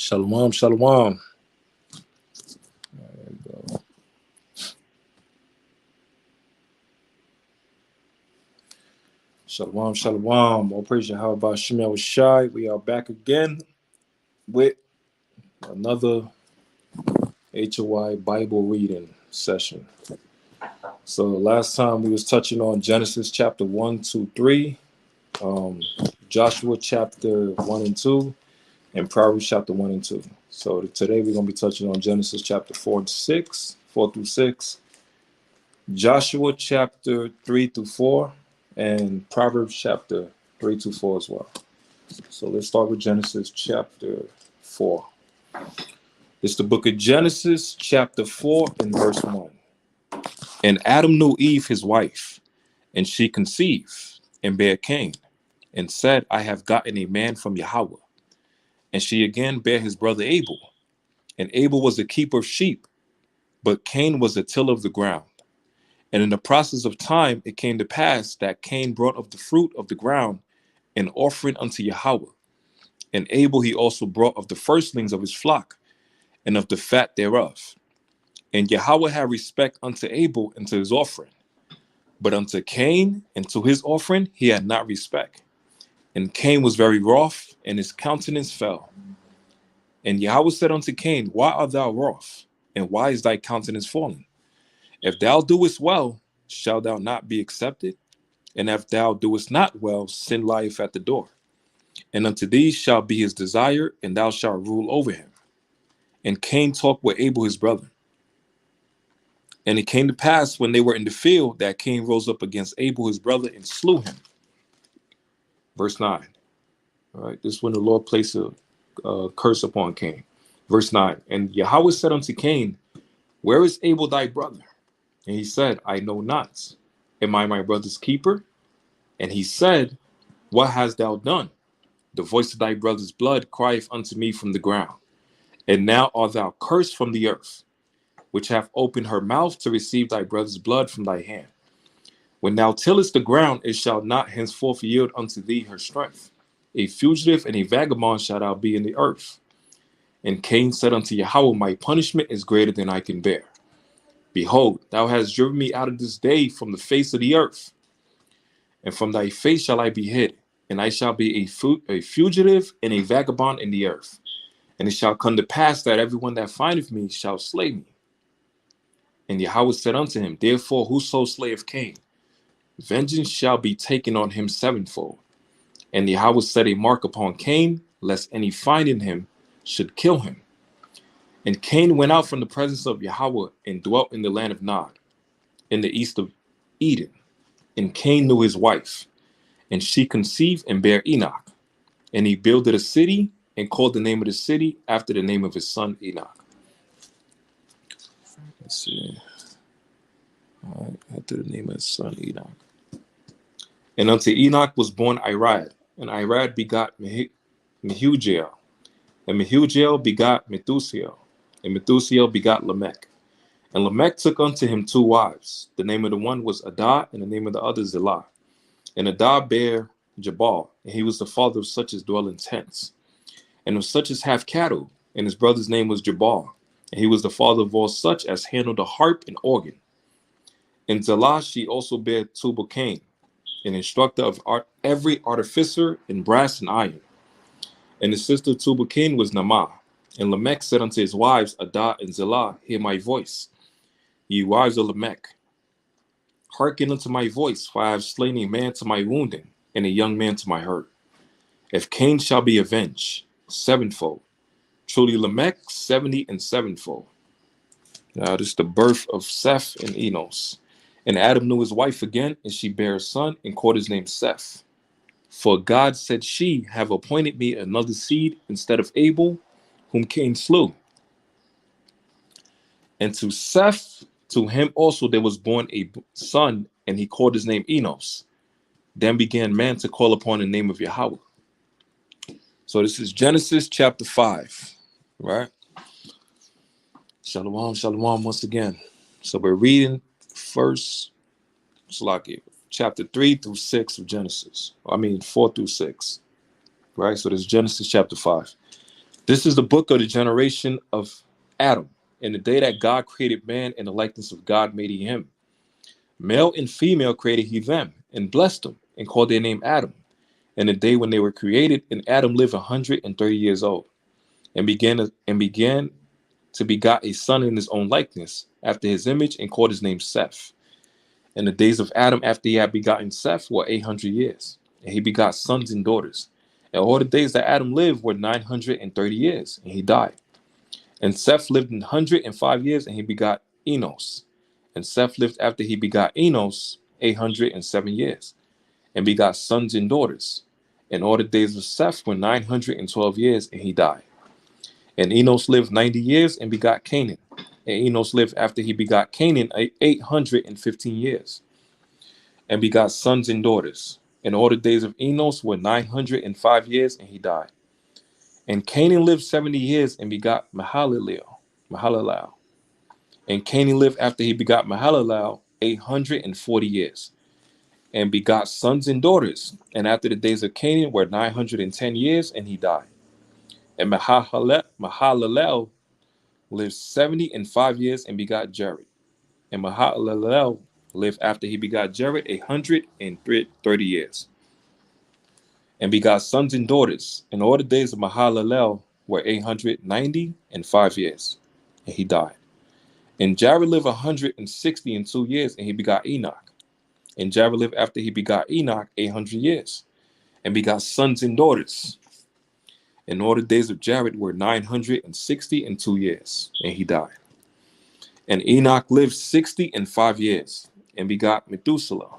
Shalom, shalom. There we go. Shalom, shalom. All praise Yahweh B'Shem Yahushai. We are back again with another HOI Bible reading session. So last time we was touching on Genesis chapter 1, 2, 3, Joshua chapter 1 and 2, and Proverbs chapter 1 and 2. So today we're going to be touching on Genesis chapter 4 through 6, Joshua chapter 3 through 4, and Proverbs chapter 3 to 4 as well. So let's start with Genesis chapter 4. It's the book of Genesis chapter 4 and verse 1. And Adam knew Eve his wife, and she conceived and bare Cain, and said, I have gotten a man from Yahweh. And she again bare his brother Abel. And Abel was a keeper of sheep, but Cain was a tiller of the ground. And in the process of time, it came to pass that Cain brought of the fruit of the ground an offering unto Yahweh. And Abel he also brought of the firstlings of his flock, and of the fat thereof. And Yahweh had respect unto Abel and to his offering. But unto Cain and to his offering he had not respect. And Cain was very wroth, and his countenance fell. And Yahweh said unto Cain, Why art thou wroth? And why is thy countenance fallen? If thou doest well, shalt thou not be accepted? And if thou doest not well, sin lieth at the door. And unto thee shall be his desire, and thou shalt rule over him. And Cain talked with Abel his brother. And it came to pass when they were in the field that Cain rose up against Abel his brother and slew him. Verse 9. All right, this is when the Lord placed a curse upon Cain. Verse 9. And Yahweh said unto Cain, Where is Abel thy brother? And he said, I know not. Am I my brother's keeper? And he said, What hast thou done? The voice of thy brother's blood crieth unto me from the ground. And now art thou cursed from the earth, which hath opened her mouth to receive thy brother's blood from thy hand. When thou tillest the ground, it shall not henceforth yield unto thee her strength. A fugitive and a vagabond shalt thou be in the earth. And Cain said unto Yahweh, My punishment is greater than I can bear. Behold, thou hast driven me out of this day from the face of the earth, and from thy face shall I be hid, and I shall be a fugitive and a vagabond in the earth. And it shall come to pass that everyone that findeth me shall slay me. And Yahweh said unto him, Therefore whoso slayeth Cain, vengeance shall be taken on him sevenfold. And Yahweh set a mark upon Cain, lest any finding him should kill him. And Cain went out from the presence of Yahweh and dwelt in the land of Nod, in the east of Eden. And Cain knew his wife, and she conceived and bare Enoch. And he builded a city and called the name of the city after the name of his son Enoch. Let's see. All right, after the name of his son Enoch. And unto Enoch was born Irad, and Irad begot Mehujael, and Mehujael begot Methusael, and Methusael begot Lamech. And Lamech took unto him two wives. The name of the one was Adah, and the name of the other Zillah. And Adah bare Jabal, and he was the father of such as dwell in tents, and of such as have cattle. And his brother's name was Jabal, and he was the father of all such as handle the harp and organ. And Zillah she also bare Tubal-Cain, an instructor of every artificer in brass and iron. And his sister Tubal-Cain was Naamah. And Lamech said unto his wives, Adah and Zillah, Hear my voice, ye wives of Lamech. Hearken unto my voice, for I have slain a man to my wounding, and a young man to my hurt. If Cain shall be avenged sevenfold, truly Lamech 70 and sevenfold. Now this is the birth of Seth and Enos. And Adam knew his wife again, and she bare a son, and called his name Seth. For God said she, have appointed me another seed instead of Abel, whom Cain slew. And to Seth, to him also there was born a son, and he called his name Enos. Then began man to call upon the name of Yahweh. So this is Genesis chapter 5, right? Shalom, shalom once again. So we're reading first, chapter 3 through 6 of Genesis. 4 through 6, right? So this is Genesis chapter 5. This is the book of the generation of Adam. In the day that God created man, in the likeness of God made he him. Male and female created he them, and blessed them, and called their name Adam. And the day when they were created, and Adam lived 130 years old, and began to begot a son in his own likeness, after his image, and called his name Seth. And the days of Adam after he had begotten Seth were 800 years, and he begot sons and daughters. And all the days that Adam lived were 930 years, and he died. And Seth lived 105 years, and he begot Enos. And Seth lived after he begot Enos 807 years, and begot sons and daughters. And all the days of Seth were 912 years, and he died. And Enos lived 90 years, and begot Canaan. And Enos lived after he begot Canaan 815 years, and begot sons and daughters. And all the days of Enos were 905 years, and he died. And Canaan lived 70 years, and begot Mahalalel. And Canaan lived after he begot Mahalalel 840 years, and begot sons and daughters. And after the days of Canaan were 910 years, and he died. And Mahalalel lived 75 years, and begot Jared. And Mahalalel lived after he begot Jared 130 years, and begot sons and daughters. And all the days of Mahalalel were 895 years, and he died. And Jared lived 162 years, and he begot Enoch. And Jared lived after he begot Enoch 800 years, and begot sons and daughters. And all the days of Jared were 962 years, and he died. And Enoch lived 65 years, and begot Methuselah.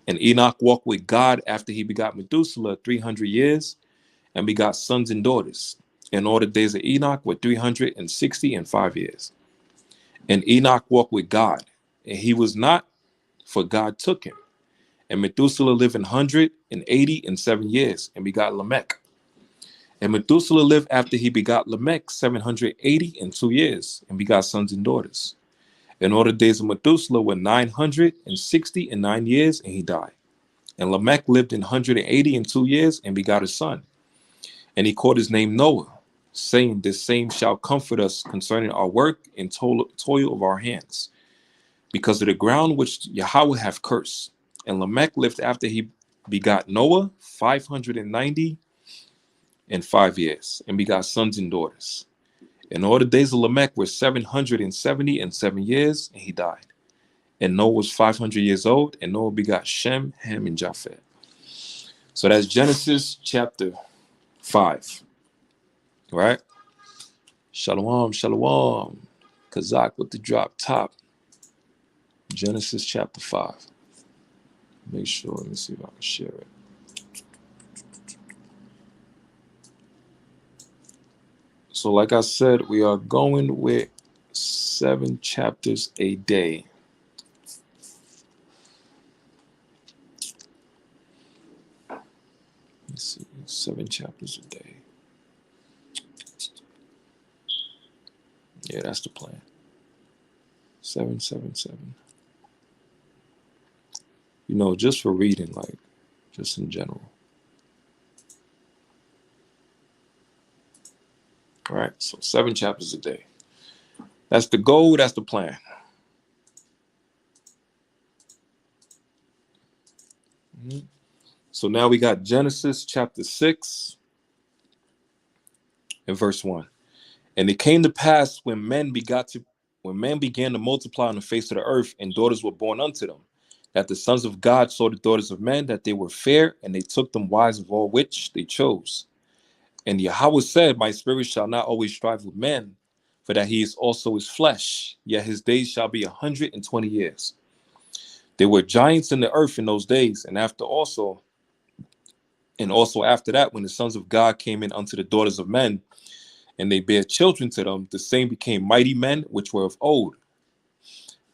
And Enoch walked with God after he begot Methuselah 300 years, and begot sons and daughters. And all the days of Enoch were 365 years. And Enoch walked with God, and he was not, for God took him. And Methuselah lived 187 years, and begot Lamech. And Methuselah lived after he begot Lamech 782 years, and begot sons and daughters. And all the days of Methuselah were 969 years, and he died. And Lamech lived 182 years, and begot a son. And he called his name Noah, saying, this same shall comfort us concerning our work and toil of our hands, because of the ground which Yahweh hath cursed. And Lamech lived after he begot Noah 595 years, and begot sons and daughters. And all the days of Lamech were 777 years, and he died. And Noah was 500 years old, and Noah begot Shem, Ham, and Japheth. So that's Genesis chapter 5, right? Shalom, shalom. Kazak with the drop top. Genesis chapter 5. Make sure, let me see if I can share it. So like I said, we are going with 7 chapters a day. Let's see, 7 chapters a day. Yeah, that's the plan. 777. You know, just for reading, like, just in general. All right, so 7 chapters a day. That's the goal, that's the plan. So now we got Genesis chapter 6 and verse 1. And it came to pass when men began to multiply on the face of the earth, and daughters were born unto them, that the sons of God saw the daughters of men, that they were fair, and they took them wives of all which they chose. And Yahweh said, my spirit shall not always strive with men, for that he is also his flesh, yet his days shall be 120 years. There were giants in the earth in those days, and also after that, when the sons of God came in unto the daughters of men, and they bare children to them, the same became mighty men which were of old,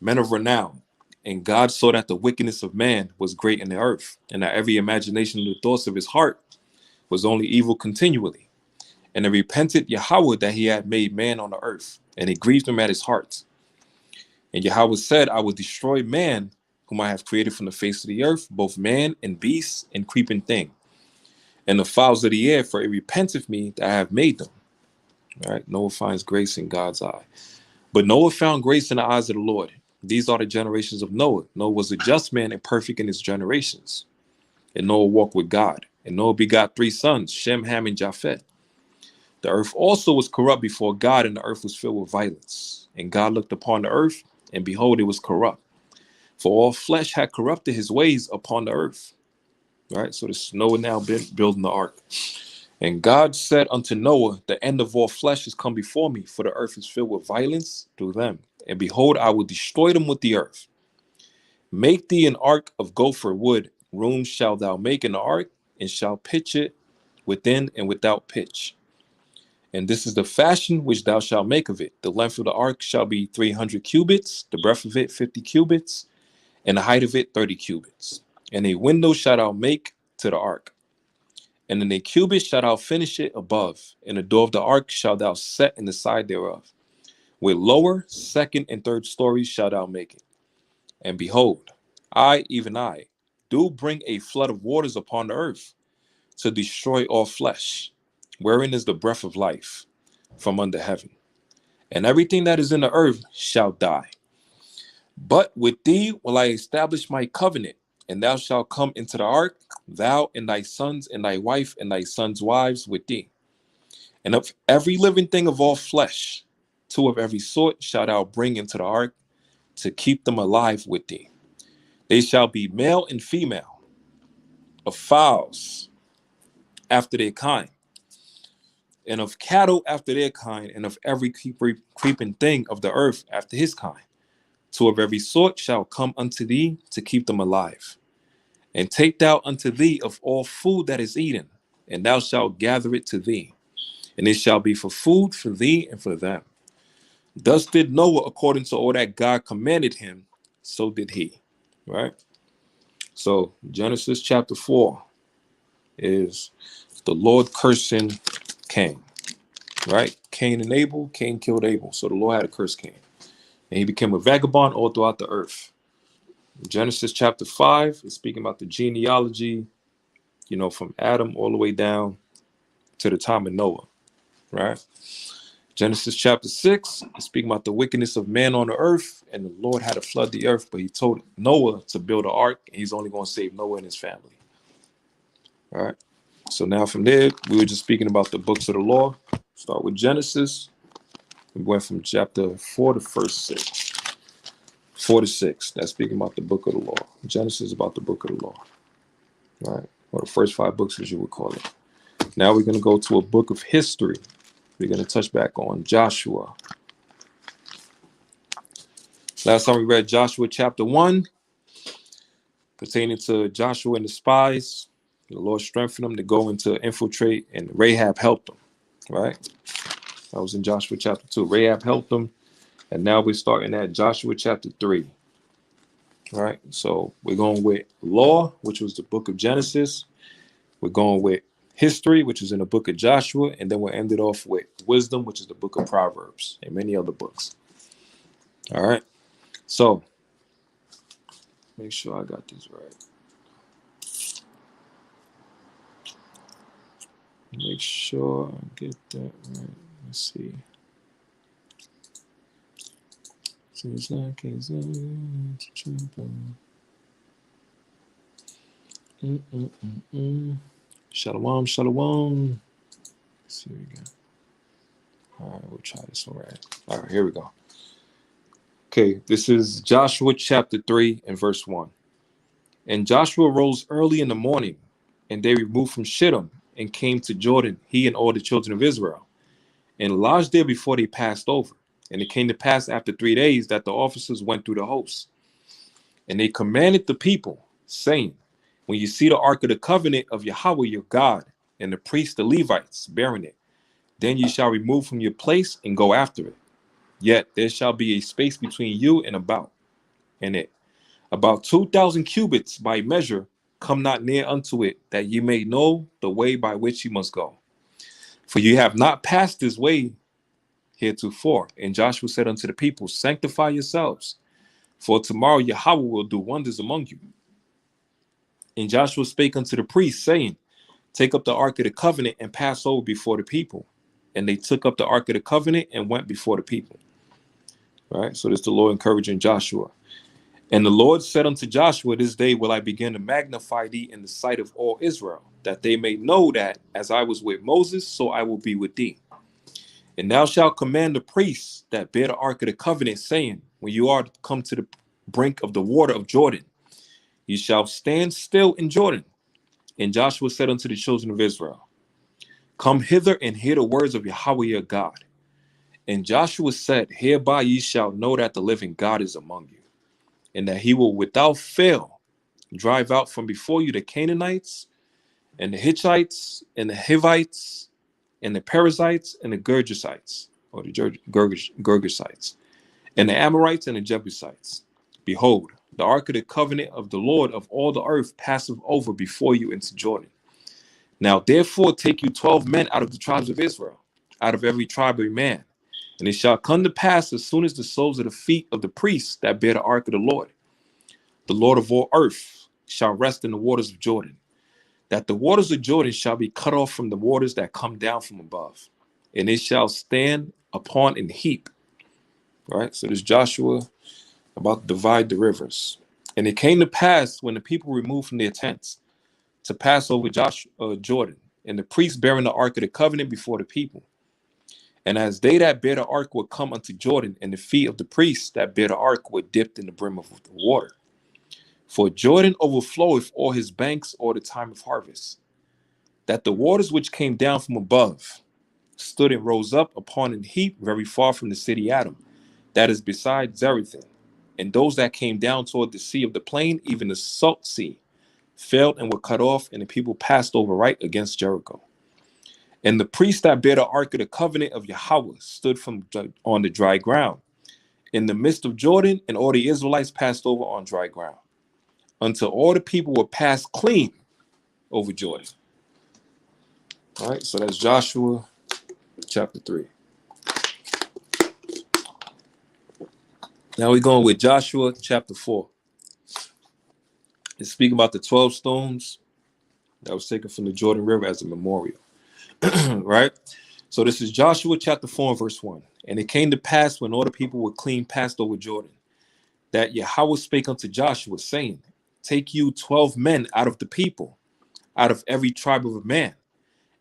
men of renown. And God saw that the wickedness of man was great in the earth, and that every imagination of the thoughts of his heart was only evil continually. And it repented Yahweh that he had made man on the earth, and it grieved him at his heart. And Yahweh said, I will destroy man, whom I have created from the face of the earth, both man and beast and creeping thing, and the fowls of the air, for it repenteth me that I have made them. All right, Noah finds grace in God's eye. But Noah found grace in the eyes of the Lord. These are the generations of Noah. Noah was a just man and perfect in his generations. And Noah walked with God. And Noah begot 3 sons, Shem, Ham, and Japheth. The earth also was corrupt before God, and the earth was filled with violence. And God looked upon the earth, and behold, it was corrupt. For all flesh had corrupted his ways upon the earth. Right? So this Noah now building the ark. And God said unto Noah, the end of all flesh is come before me, for the earth is filled with violence through them. And behold, I will destroy them with the earth. Make thee an ark of gopher wood. Room shalt thou make in the ark, and shalt pitch it within and without pitch. And this is the fashion which thou shalt make of it. The length of the ark shall be 300 cubits, the breadth of it 50 cubits, and the height of it 30 cubits. And a window shalt thou make to the ark. And in a cubit shalt thou finish it above, and the door of the ark shalt thou set in the side thereof. With lower, second, and third stories shalt thou make it. And behold, I, even I, do bring a flood of waters upon the earth, to destroy all flesh, wherein is the breath of life from under heaven. And everything that is in the earth shall die. But with thee will I establish my covenant, and thou shalt come into the ark, thou and thy sons and thy wife and thy sons' wives with thee. And of every living thing of all flesh, 2 of every sort shalt thou bring into the ark, to keep them alive with thee. They shall be male and female, of fowls after their kind, and of cattle after their kind, and of every creeping thing of the earth after his kind. 2 of every sort shall come unto thee, to keep them alive. And take thou unto thee of all food that is eaten, and thou shalt gather it to thee, and it shall be for food for thee and for them. Thus did Noah according to all that God commanded him, so did he. Right? So Genesis chapter 4 is the Lord cursing Cain. Right? Cain and Abel. Cain killed Abel. So the Lord had to curse Cain. And he became a vagabond all throughout the earth. Genesis chapter 5 is speaking about the genealogy, from Adam all the way down to the time of Noah. Right? Genesis chapter 6 is speaking about the wickedness of man on the earth, and the Lord had to flood the earth, but he told Noah to build an ark, and he's only going to save Noah and his family. All right. So now from there, we were just speaking about the books of the law. Start with Genesis. We went from chapter 4 to verse 6. 4 to 6. That's speaking about the book of the law. Genesis is about the book of the law. All right. Or the first 5 books, as you would call it. Now we're going to go to a book of history. We're going to touch back on Joshua. Last time we read Joshua chapter 1, pertaining to Joshua and the spies. The Lord strengthened them to go into infiltrate, and Rahab helped them. Right? That was in Joshua chapter 2. Rahab helped them, and now we're starting at Joshua chapter 3. All right? So we're going with law, which was the book of Genesis. We're going with history, which is in the book of Joshua, and then we'll end it off with wisdom, which is the book of Proverbs, and many other books. All right? So make sure I got this right. Make sure I get that right. Let's see. Shalom, shalom. Let's see what we got. All right, we'll try this one right. All right, here we go. Okay, this is Joshua chapter 3 and verse 1. And Joshua rose early in the morning, and they removed from Shittim and came to Jordan, he and all the children of Israel, and lodged there before they passed over. And it came to pass after 3 days that the officers went through the host. And they commanded the people, saying, when you see the ark of the covenant of Yahweh your God, and the priests, the Levites, bearing it, then ye shall remove from your place and go after it. Yet there shall be a space between you and it. About 2,000 cubits by measure, come not near unto it, that ye may know the way by which ye must go. For you have not passed this way heretofore. And Joshua said unto the people, sanctify yourselves, for tomorrow Yahweh will do wonders among you. And Joshua spake unto the priests, saying, take up the ark of the covenant and pass over before the people. and they took up the Ark of the Covenant and went before the people. Right? So this is the Lord encouraging Joshua. And the Lord said unto Joshua, this day will I begin to magnify thee in the sight of all Israel, that they may know that as I was with Moses, so I will be with thee. And thou shalt command the priests that bear the Ark of the Covenant, saying, when you are come to the brink of the water of Jordan, you shall stand still in Jordan. And Joshua said unto the children of Israel, come hither and hear the words of Yahweh your God. And Joshua said, hereby ye shall know that the living God is among you, and that he will without fail drive out from before you the Canaanites, and the Hittites, and the Hivites, and the Perizzites, and the Gergesites, or the Gergesites, and the Amorites, and the Jebusites. Behold, the ark of the covenant of the Lord of all the earth passeth over before you into Jordan. Now therefore take you 12 men out of the tribes of Israel, out of every tribe of man. And it shall come to pass as soon as the soles of the feet of the priests that bear the ark of the Lord of all earth, shall rest in the waters of Jordan, that the waters of Jordan shall be cut off from the waters that come down from above, and it shall stand upon an heap. Right? So this Joshua about to divide the rivers. And it came to pass when the people removed from their tents to pass over Jordan, and the priests bearing the ark of the covenant before the people. And as they that bear the ark would come unto Jordan, and the feet of the priests that bear the ark were dipped in the brim of the water. For Jordan overfloweth all his banks all the time of harvest, that the waters which came down from above stood and rose up upon an heap very far from the city Adam, that is beside Zarethan. And those that came down toward the sea of the plain, even the salt sea, failed and were cut off, and the people passed over right against Jericho. And the priests that bear the ark of the covenant of Yahweh stood on the dry ground in the midst of Jordan, and all the Israelites passed over on dry ground, until all the people were passed clean over Jordan. All right, so that's Joshua chapter 3. Now we're going with Joshua chapter 4. It's speaking about the 12 stones that was taken from the Jordan River as a memorial. Right? So this is Joshua chapter 4 and verse 1. And it came to pass when all the people were clean passed over Jordan, that Yahweh spake unto Joshua, saying, take you 12 men out of the people, out of every tribe of a man,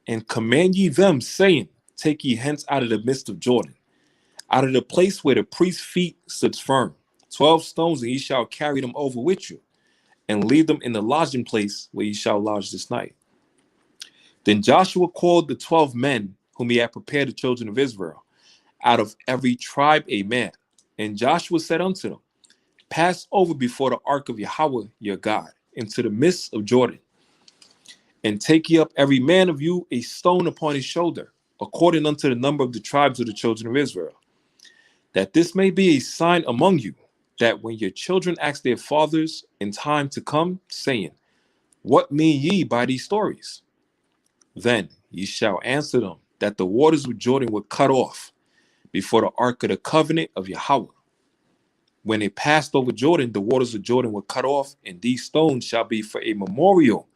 and command ye them, saying, take ye hence out of the midst of Jordan, out of the place where the priest's feet stood firm, 12 stones, and ye shall carry them over with you, and leave them in the lodging place where ye shall lodge this night. Then Joshua called the 12 men whom he had prepared, the children of Israel, out of every tribe a man. And Joshua said unto them, pass over before the ark of Yahweh your God into the midst of Jordan, and take ye up every man of you a stone upon his shoulder, according unto the number of the tribes of the children of Israel, that this may be a sign among you, that when your children ask their fathers in time to come, saying, what mean ye by these stories? Then ye shall answer them, that the waters of Jordan were cut off before the ark of the covenant of Yahweh. When it passed over Jordan, the waters of Jordan were cut off, and these stones shall be for a memorial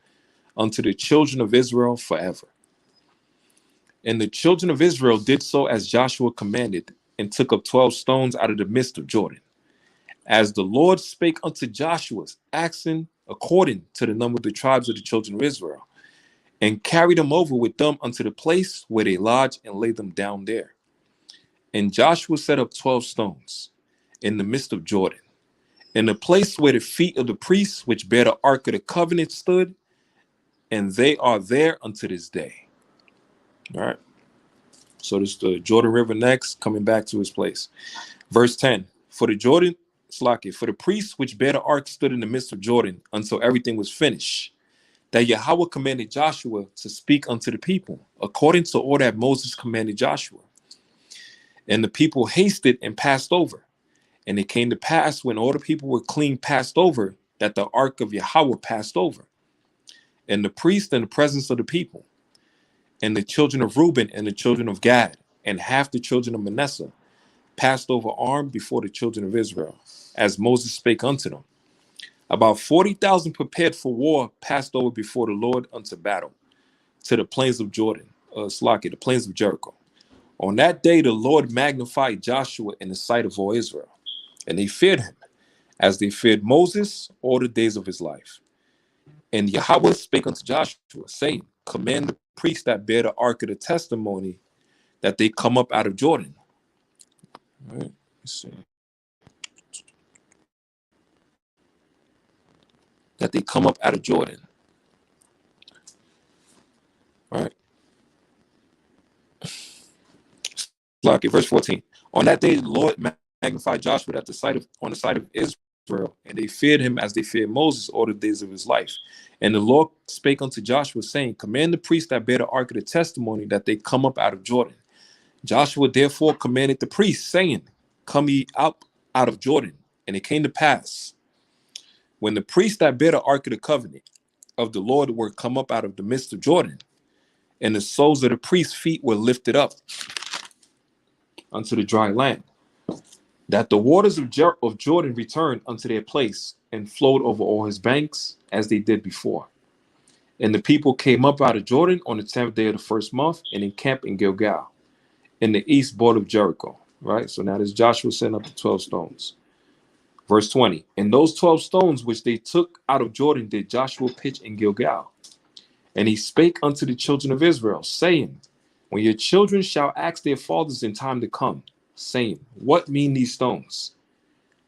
unto the children of Israel forever. And the children of Israel did so as Joshua commanded, and took up 12 stones out of the midst of Jordan, as the Lord spake unto Joshua, asking according to the number of the tribes of the children of Israel, and carried them over with them unto the place where they lodged, and laid them down there. And Joshua set up 12 stones in the midst of Jordan, in the place where the feet of the priests which bear the ark of the covenant stood, and they are there unto this day. All right. So this is the Jordan River next, coming back to his place. Verse 10, for the priests which bear the ark stood in the midst of Jordan until everything was finished, that Yahweh commanded Joshua to speak unto the people, according to all that Moses commanded Joshua. And the people hasted and passed over. And it came to pass when all the people were clean passed over, that the ark of Yahweh passed over, and the priest in the presence of the people, and the children of Reuben and the children of Gad, and half the children of Manasseh, passed over armed before the children of Israel, as Moses spake unto them. About 40,000 prepared for war passed over before the Lord unto battle, to the plains of Jordan, the plains of Jericho. On that day, the Lord magnified Joshua in the sight of all Israel, and they feared him, as they feared Moses all the days of his life. And Yahweh spake unto Joshua, saying, command the priests that bear the ark of the testimony that they come up out of Jordan. All right, let's see. That they come up out of Jordan. All right. Like verse 14. On that day, the Lord magnified Joshua on the side of Israel, and they feared him as they feared Moses all the days of his life. And the Lord spake unto Joshua, saying, command the priests that bear the ark of the testimony that they come up out of Jordan. Joshua therefore commanded the priests, saying, come ye up out of Jordan. And it came to pass, when the priests that bear the ark of the covenant of the Lord were come up out of the midst of Jordan, and the soles of the priests' feet were lifted up unto the dry land, that the waters of Jordan returned unto their place and flowed over all his banks as they did before. And the people came up out of Jordan on the 10th day of the first month and encamped in Gilgal, in the east border of Jericho. Right? So now there's Joshua setting up the 12 stones. Verse 20. And those 12 stones which they took out of Jordan did Joshua pitch in Gilgal. And he spake unto the children of Israel, saying, when your children shall ask their fathers in time to come, saying, what mean these stones?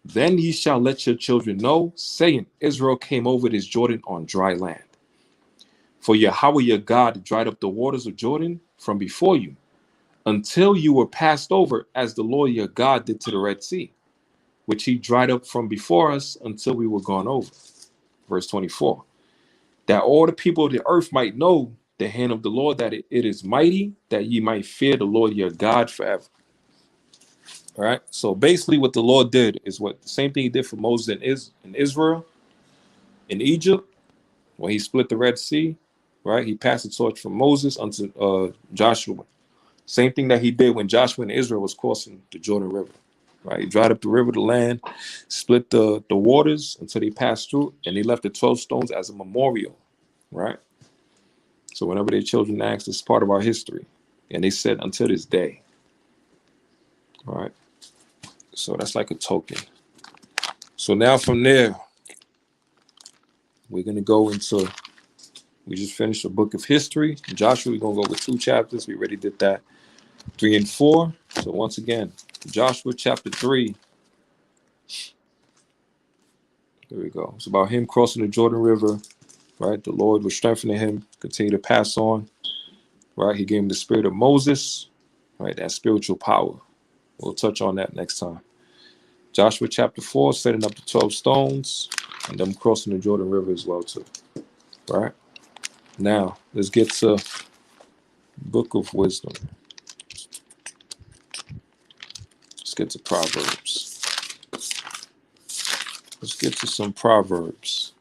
Then ye shall let your children know, saying, Israel came over this Jordan on dry land. For Yahweh your God dried up the waters of Jordan from before you, until you were passed over, as the Lord your God did to the Red Sea, which he dried up from before us until we were gone over. Verse 24. That all the people of the earth might know the hand of the Lord, that it is mighty, that ye might fear the Lord your God forever. All right. So basically what the Lord did is what the same thing he did for Moses in Israel, in Egypt, when he split the Red Sea, right? He passed the torch from Moses unto Joshua. Same thing that he did when Joshua and Israel was crossing the Jordan River, right? He dried up the river, the land, split the waters until they passed through, and they left the 12 stones as a memorial, right? So whenever their children asked, it's part of our history. And they said, until this day. All right. So that's like a token. So now from there, we're going to go into, we just finished the book of history. Joshua, we're going to go with 2 chapters. We already did that. 3 and 4. So once again, Joshua chapter 3. There we go. It's about him crossing the Jordan River, right? The Lord was strengthening him, continue to pass on, right? He gave him the spirit of Moses, right? That spiritual power. We'll touch on that next time. Joshua chapter 4, setting up the 12 stones, and them crossing the Jordan River as well too. Right? Now, let's get to Book of Wisdom. Let's get to Proverbs. Let's get to some Proverbs.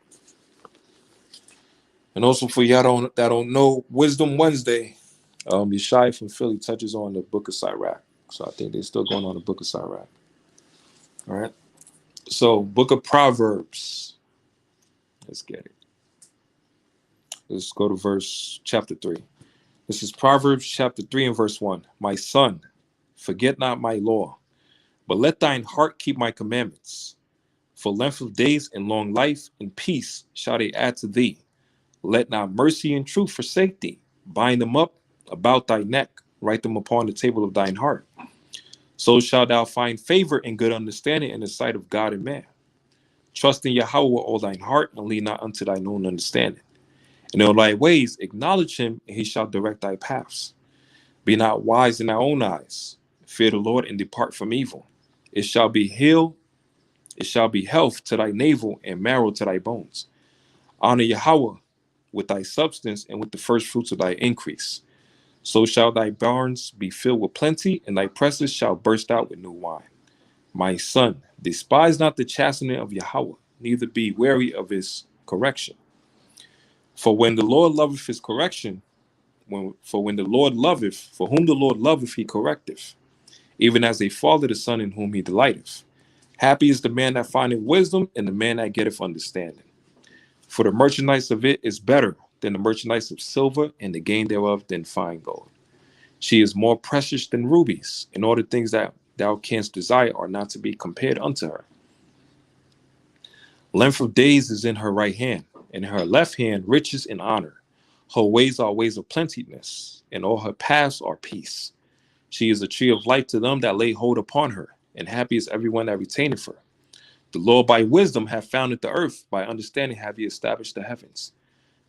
And also for y'all that don't know, Wisdom Wednesday, Yeshai from Philly touches on the Book of Sirach. So I think they're still going on the Book of Sirach. All right. So Book of Proverbs. Let's get it. Let's go to chapter 3. This is Proverbs chapter 3 and verse 1. My son, forget not my law, but let thine heart keep my commandments. For length of days and long life and peace shall they add to thee. Let not mercy and truth forsake thee. Bind them up about thy neck. Write them upon the table of thine heart. So shalt thou find favor and good understanding in the sight of God and man. Trust in Yahweh with all thine heart, and lean not unto thine own understanding. In all thy ways acknowledge him, and he shall direct thy paths. Be not wise in thy own eyes. Fear the Lord and depart from evil. It shall be health to thy navel and marrow to thy bones. Honor Yahweh with thy substance and with the first fruits of thy increase. So shall thy barns be filled with plenty, and thy presses shall burst out with new wine. My son, despise not the chastening of Yahweh, neither be weary of his correction. For when the Lord loveth his correction, for whom the Lord loveth, he correcteth, even as a father the son in whom he delighteth. Happy is the man that findeth wisdom, and the man that getteth understanding. For the merchandise of it is better than the merchandise of silver, and the gain thereof than fine gold. She is more precious than rubies, and all the things that thou canst desire are not to be compared unto her. Length of days is in her right hand, and in her left hand riches and honor. Her ways are ways of plenteousness, and all her paths are peace. She is a tree of life to them that lay hold upon her, and happy is everyone that retaineth her. The Lord by wisdom hath founded the earth, by understanding hath he established the heavens.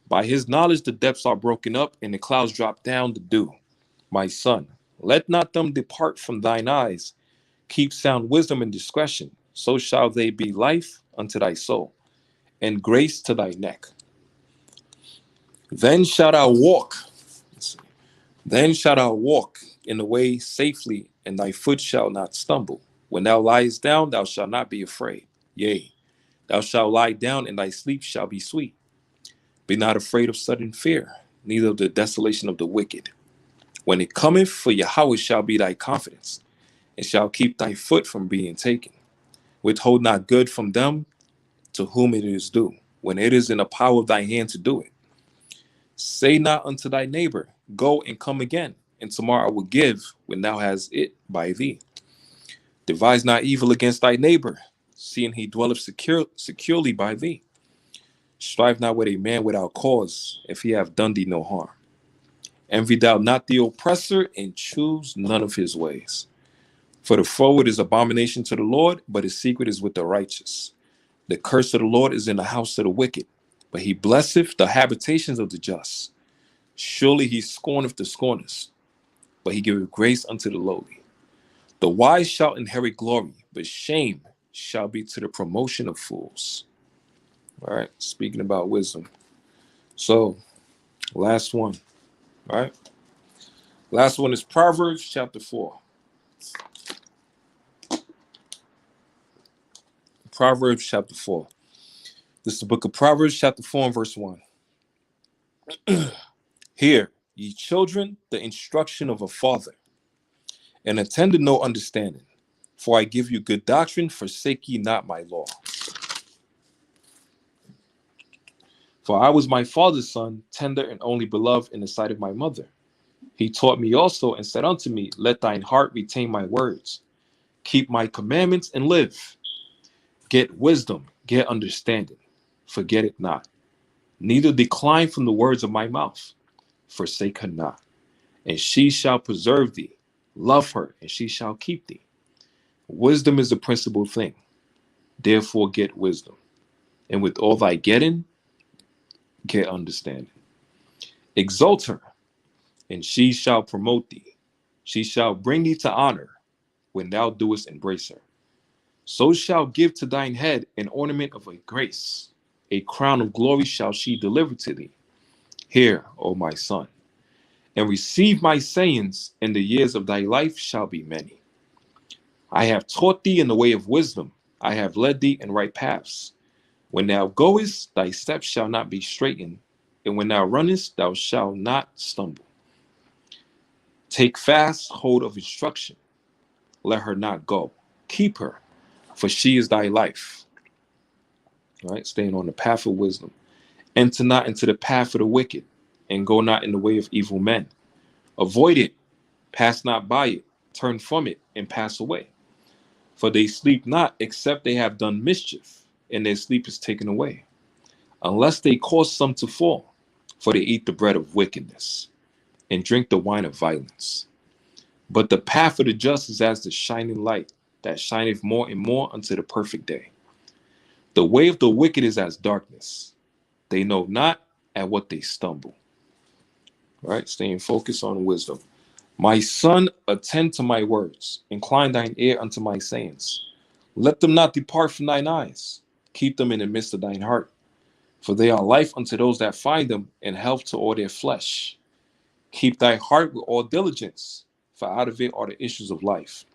By his knowledge the depths are broken up, and the clouds drop down the dew. My son, let not them depart from thine eyes. Keep sound wisdom and discretion, so shall they be life unto thy soul, and grace to thy neck. Then shalt thou walk, then shalt thou walk in the way safely, and thy foot shall not stumble. When thou liest down, thou shalt not be afraid. Yea, thou shalt lie down, and thy sleep shall be sweet. Be not afraid of sudden fear, neither of the desolation of the wicked. When it cometh, for Yahweh shall be thy confidence, and shall keep thy foot from being taken. Withhold not good from them to whom it is due, when it is in the power of thy hand to do it. Say not unto thy neighbor, go and come again, and tomorrow I will give when thou hast it by thee. Devise not evil against thy neighbor, seeing he dwelleth securely by thee. Strive not with a man without cause, if he have done thee no harm. Envy thou not the oppressor, and choose none of his ways. For the forward is abomination to the Lord, but his secret is with the righteous. The curse of the Lord is in the house of the wicked, but he blesseth the habitations of the just. Surely he scorneth the scorners, but he giveth grace unto the lowly. The wise shall inherit glory, but shame shall be to the promotion of fools. All right, speaking about wisdom. So, last one. All right. Last one is Proverbs chapter 4. Proverbs chapter 4. This is the book of Proverbs chapter 4 and verse 1. Hear, ye children, the instruction of a father, and attend to no understanding. For I give you good doctrine, forsake ye not my law. For I was my father's son, tender and only beloved in the sight of my mother. He taught me also and said unto me, let thine heart retain my words. Keep my commandments and live. Get wisdom, get understanding. Forget it not. Neither decline from the words of my mouth. Forsake her not. And she shall preserve thee. Love her, and she shall keep thee. Wisdom is the principal thing. Therefore get wisdom. And with all thy getting, get understanding. Exalt her, and she shall promote thee. She shall bring thee to honor when thou doest embrace her. So shall give to thine head an ornament of a grace. A crown of glory shall she deliver to thee. Hear, O my son, and receive my sayings, and the years of thy life shall be many. I have taught thee in the way of wisdom. I have led thee in right paths. When thou goest, thy steps shall not be straitened, and when thou runnest, thou shalt not stumble. Take fast hold of instruction. Let her not go. Keep her, for she is thy life. All right, staying on the path of wisdom. Enter not into the path of the wicked, and go not in the way of evil men. Avoid it, pass not by it, turn from it, and pass away. For they sleep not, except they have done mischief, and their sleep is taken away, unless they cause some to fall. For they eat the bread of wickedness, and drink the wine of violence. But the path of the just is as the shining light, that shineth more and more unto the perfect day. The way of the wicked is as darkness. They know not at what they stumble. All right, staying focused on wisdom. My son, attend to my words. Incline thine ear unto my sayings. Let them not depart from thine eyes. Keep them in the midst of thine heart. For they are life unto those that find them, and health to all their flesh. Keep thy heart with all diligence, for out of it are the issues of life.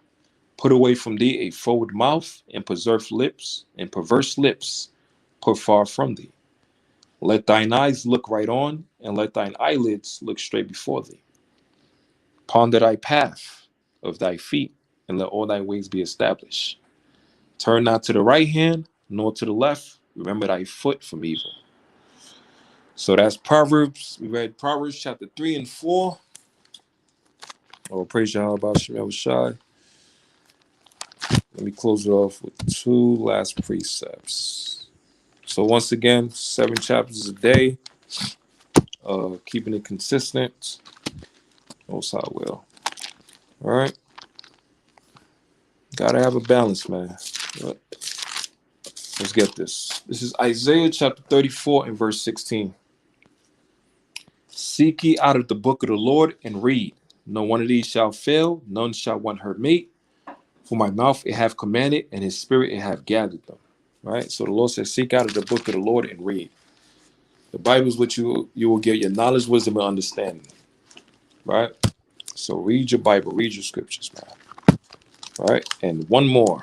Put away from thee a forward mouth, and preserve lips, and perverse lips put far from thee. Let thine eyes look right on, and let thine eyelids look straight before thee. Ponder thy path of thy feet, and let all thy ways be established. Turn not to the right hand, nor to the left. Remember thy foot from evil. So that's Proverbs. We read Proverbs chapter 3 and 4. Oh, praise Yahweh Shemel Shai. Let me close it off with 2 last precepts. So once again, 7 chapters a day, keeping it consistent. Most High will. All right. Gotta have a balance, man. Let's get this. This is Isaiah chapter 34 and verse 16. Seek ye out of the book of the Lord and read. No one of these shall fail, none shall want her mate. For my mouth it have commanded, and his spirit it have gathered them. Right? So the Lord says, seek out of the book of the Lord and read. The Bible is what you will get your knowledge, wisdom, and understanding. Right? So read your Bible, read your scriptures, man. Right? And one more.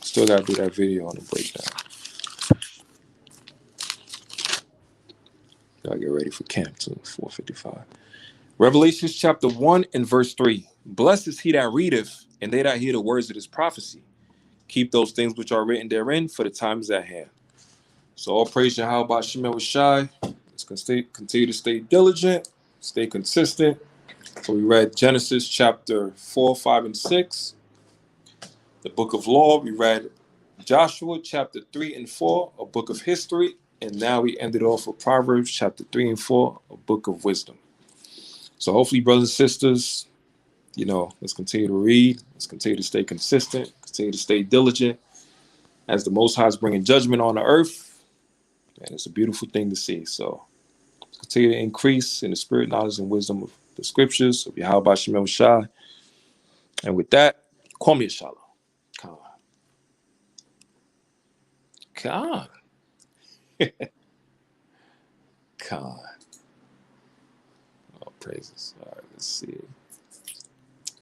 Still gotta do that video on the breakdown. Gotta get ready for camp too, 4:55. Revelation chapter 1 and verse 3. Blessed is he that readeth, and they that hear the words of this prophecy. Keep those things which are written therein, for the time is at hand. So all praise Yahweh Shemel Shai. Let's continue to stay diligent, stay consistent. So we read Genesis chapter 4, 5, and 6. The book of law. We read Joshua chapter 3 and 4, a book of history. And now we ended off with Proverbs chapter 3 and 4, a book of wisdom. So hopefully, brothers and sisters, let's continue to read. Let's continue to stay consistent. Continue to stay diligent. As the Most High is bringing judgment on the earth, and it's a beautiful thing to see. So continue to increase in the spirit, knowledge, and wisdom of the scriptures of Yahweh Shemel Shai. And with that, call me a Shalom. Khan. Khan. Khan. Oh, praises. All right, let's see.